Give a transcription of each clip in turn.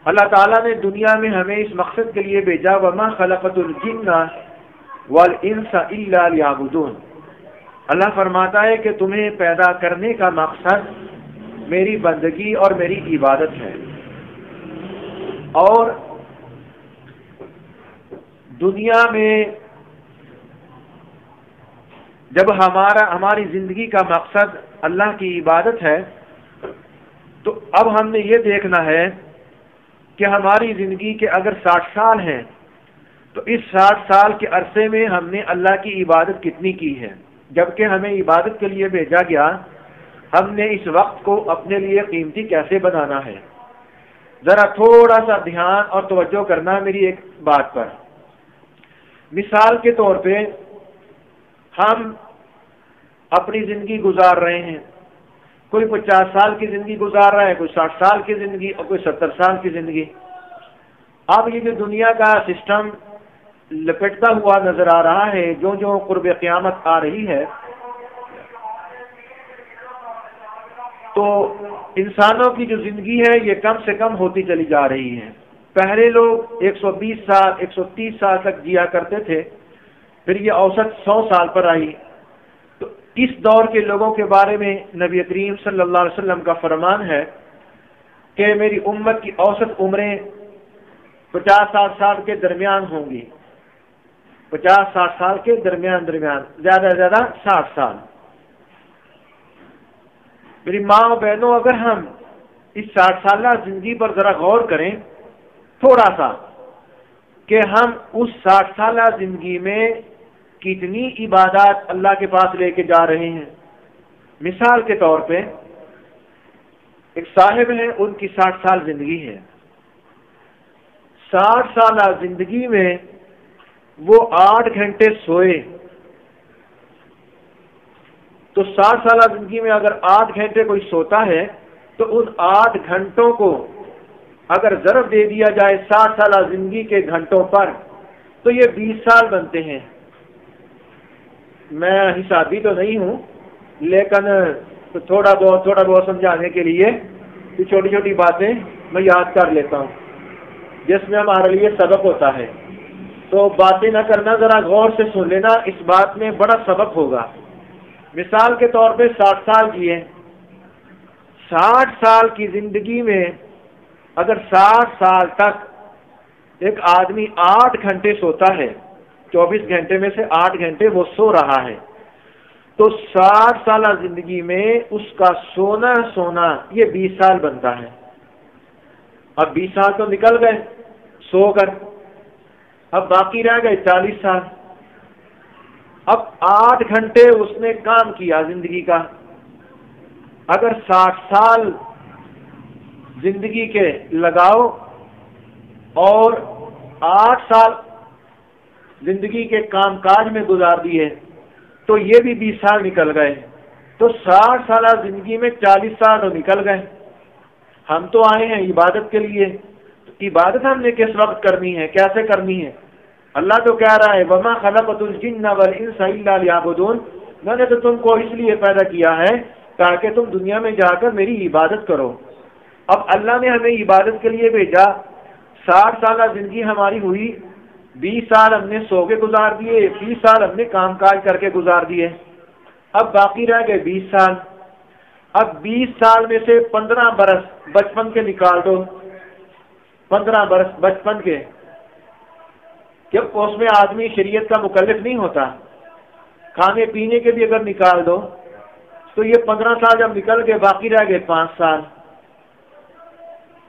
اللہ تعالیٰ نے دنیا میں ہمیں اس مقصد کے لیے بھیجا، وما خلقت الجن والانس الا لیعبدون۔ اللہ فرماتا ہے کہ تمہیں پیدا کرنے کا مقصد میری بندگی اور میری عبادت ہے، اور دنیا میں جب ہماری زندگی کا مقصد اللہ کی عبادت ہے تو اب ہم نے یہ دیکھنا ہے کہ ہماری زندگی کے اگر 60 سال ہیں تو اس 60 سال کے عرصے میں ہم نے اللہ کی عبادت کتنی کی ہے، جبکہ ہمیں عبادت کے لیے بھیجا گیا، ہم نے اس وقت کو اپنے لیے قیمتی کیسے بنانا ہے۔ ذرا تھوڑا سا دھیان اور توجہ کرنا میری ایک بات پر۔ مثال کے طور پہ ہم اپنی زندگی گزار رہے ہیں، کوئی 50 سال کی زندگی گزار رہا ہے، کوئی 60 سال کی زندگی اور کوئی 70 سال کی زندگی۔ اب یہ جو دنیا کا سسٹم لپٹتا ہوا نظر آ رہا ہے، جو جو قرب قیامت آ رہی ہے، تو انسانوں کی جو زندگی ہے یہ کم سے کم ہوتی چلی جا رہی ہے۔ پہلے لوگ 120 سال 130 سال تک جیا کرتے تھے، پھر یہ اوسط 100 سال پر آئی۔ تو اس دور کے لوگوں کے بارے میں نبی کریم صلی اللہ علیہ وسلم کا فرمان ہے کہ میری امت کی اوسط عمریں 50-60 سال کے درمیان ہوں گی، 50-60 سال کے درمیان، زیادہ سے زیادہ 60 سال۔ میری ماں و بہنوں، اگر ہم اس 60 سالہ زندگی پر ذرا غور کریں تھوڑا سا، کہ ہم اس 60 سالہ زندگی میں کتنی عبادات اللہ کے پاس لے کے جا رہے ہیں۔ مثال کے طور پہ ایک صاحب ہیں، ان کی 60 سال زندگی ہے، 60 سالہ زندگی میں وہ 8 گھنٹے سوئے، تو 60 سالہ زندگی میں اگر 8 گھنٹے کوئی سوتا ہے تو ان 8 گھنٹوں کو اگر ضرب دے دیا جائے 60 سالہ زندگی کے گھنٹوں پر تو یہ 20 سال بنتے ہیں۔ میں حسابی تو نہیں ہوں، لیکن تھوڑا بہت سمجھانے کے لیے یہ چھوٹی چھوٹی باتیں میں یاد کر لیتا ہوں جس میں ہمارے لیے سبق ہوتا ہے۔ تو باتیں نہ کرنا، ذرا غور سے سن لینا، اس بات میں بڑا سبق ہوگا۔ مثال کے طور پہ 60 سال جیے، 60 سال کی زندگی میں اگر 60 سال تک ایک آدمی 8 گھنٹے سوتا ہے، 24 گھنٹے میں سے 8 گھنٹے وہ سو رہا ہے، تو 60 سالہ زندگی میں اس کا سونا یہ 20 سال بنتا ہے۔ اب 20 سال تو نکل گئے سو کر، اب باقی رہ گئے 40 سال۔ اب 8 گھنٹے اس نے کام کیا زندگی کا، اگر 60 سال زندگی کے لگاؤ اور 8 سال زندگی کے کام کاج میں گزار دیے تو یہ بھی 20 سال نکل گئے، تو 60 سالہ زندگی میں 40 سال تو نکل گئے۔ ہم تو آئے ہیں عبادت کے لیے، عبادت ہم نے کس وقت کرنی ہے، کیسے کرنی ہے؟ اللہ تو کہہ رہا ہے وَمَا خَلَقْتُ الْجِنَّ وَالْإِنسَ إِلَّا لِيَعْبُدُونَ، میں نے تو تم کو اس لیے پیدا کیا ہے تاکہ تم دنیا میں جا کر میری عبادت کرو۔ اب اللہ نے ہمیں عبادت کے لیے بھیجا، 60 سالہ زندگی ہماری ہوئی، 20 سال ہم نے سو کے گزار دیے، 20 سال ہم نے کام کاج کر کے گزار دیے، اب باقی رہ گئے 20 سال۔ اب 20 سال میں سے 15 برس بچپن کے نکال دو، 15 برس بچپن کے، جب اس میں آدمی شریعت کا مکلف نہیں ہوتا، کھانے پینے کے بھی اگر نکال دو تو یہ 15 سال جب نکل گئے باقی رہ گئے 5 سال۔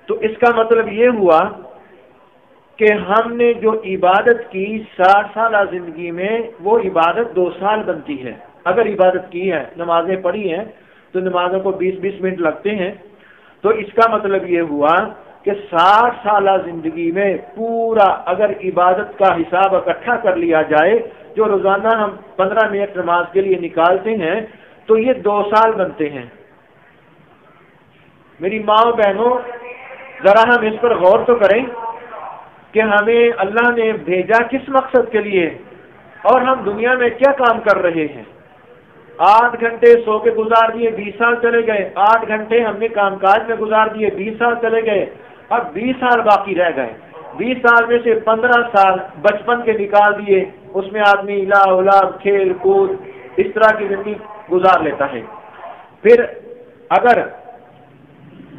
تو اس کا مطلب یہ ہوا کہ ہم نے جو عبادت کی 60 سالہ زندگی میں وہ عبادت 2 سال بنتی ہے۔ اگر عبادت کی ہے، نمازیں پڑھی ہیں تو نمازوں کو 20-20 منٹ لگتے ہیں، تو اس کا مطلب یہ ہوا کہ 60 سالہ زندگی میں پورا اگر عبادت کا حساب اکٹھا کر لیا جائے، جو روزانہ ہم 15 منٹ نماز کے لیے نکالتے ہیں تو یہ 2 سال بنتے ہیں۔ میری ماں و بہنوں، ذرا ہم اس پر غور تو کریں کہ ہمیں اللہ نے بھیجا کس مقصد کے لیے اور ہم دنیا میں کیا کام کر رہے ہیں۔ 8 گھنٹے سو کے گزار دیے، 20 سال چلے گئے، 8 گھنٹے ہم نے کام کاج میں گزار دیے، 20 سال چلے گئے، اب 20 سال باقی رہ گئے، 20 سال میں سے 15 سال بچپن کے نکال دیے، اس میں آدمی لا اولاد کھیل کود اس طرح کی زندگی گزار لیتا ہے۔ پھر اگر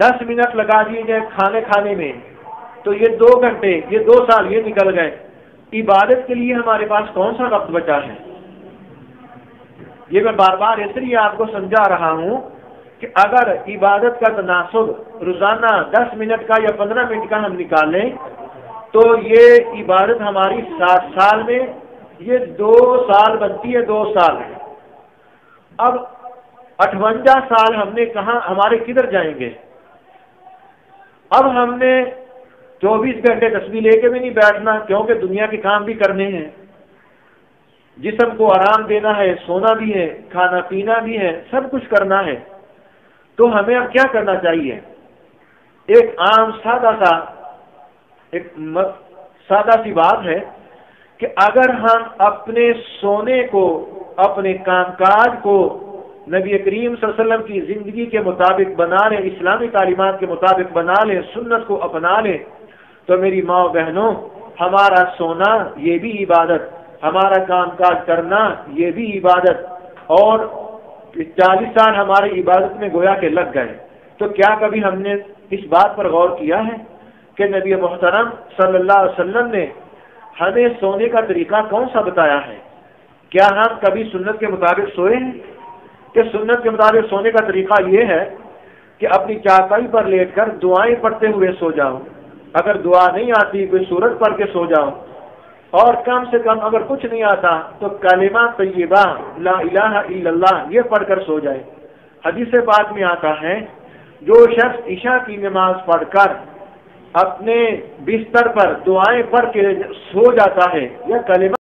10 منٹ لگا دیے جائے کھانے کھانے میں تو یہ 2 گھنٹے، یہ 2 سال یہ نکل گئے۔ عبادت کے لیے ہمارے پاس کون سا وقت بچا ہے؟ یہ میں بار بار اس لیے آپ کو سمجھا رہا ہوں کہ اگر عبادت کا تناسب روزانہ 10 منٹ کا یا 15 منٹ کا ہم نکالیں تو یہ عبادت ہماری 60 سال میں یہ 2 سال بنتی ہے، 2 سال۔ اب 58 سال ہم نے کہاں، ہمارے کدھر جائیں گے؟ اب ہم نے 24 گھنٹے تسبیح لے کے بھی نہیں بیٹھنا، کیونکہ دنیا کے کام بھی کرنے ہیں، جسم کو آرام دینا ہے، سونا بھی ہے، کھانا پینا بھی ہے، سب کچھ کرنا ہے۔ تو ہمیں اب کیا کرنا چاہیے؟ ایک عام سادہ سی بات ہے کہ اگر ہم اپنے سونے کو، اپنے کام کاج کو نبی کریم صلی اللہ علیہ وسلم کی زندگی کے مطابق بنا لیں، اسلامی تعلیمات کے مطابق بنا لیں، سنت کو اپنا لیں، تو میری ماں بہنوں، ہمارا سونا یہ بھی عبادت، ہمارا کام کاج کرنا یہ بھی عبادت، اور 40 سال ہماری عبادت میں گویا کہ لگ گئے۔ تو کیا کبھی ہم نے اس بات پر غور کیا ہے کہ نبی محترم صلی اللہ علیہ وسلم نے ہمیں سونے کا طریقہ کون سا بتایا ہے؟ کیا ہم کبھی سنت کے مطابق سوئے ہیں؟ کہ سنت کے مطابق سونے کا طریقہ یہ ہے کہ اپنی چارپائی پر لیٹ کر دعائیں پڑھتے ہوئے سو جاؤ، اگر دعا نہیں آتی کوئی سورت پڑھ کے سو جاؤ، اور کم سے کم اگر کچھ نہیں آتا تو کلمہ طیبہ لا الہ الا اللہ یہ پڑھ کر سو جائے۔ حدیث پاک میں آتا ہے جو شخص عشاء کی نماز پڑھ کر اپنے بستر پر دعائیں پڑھ کے سو جاتا ہے یا کلمہ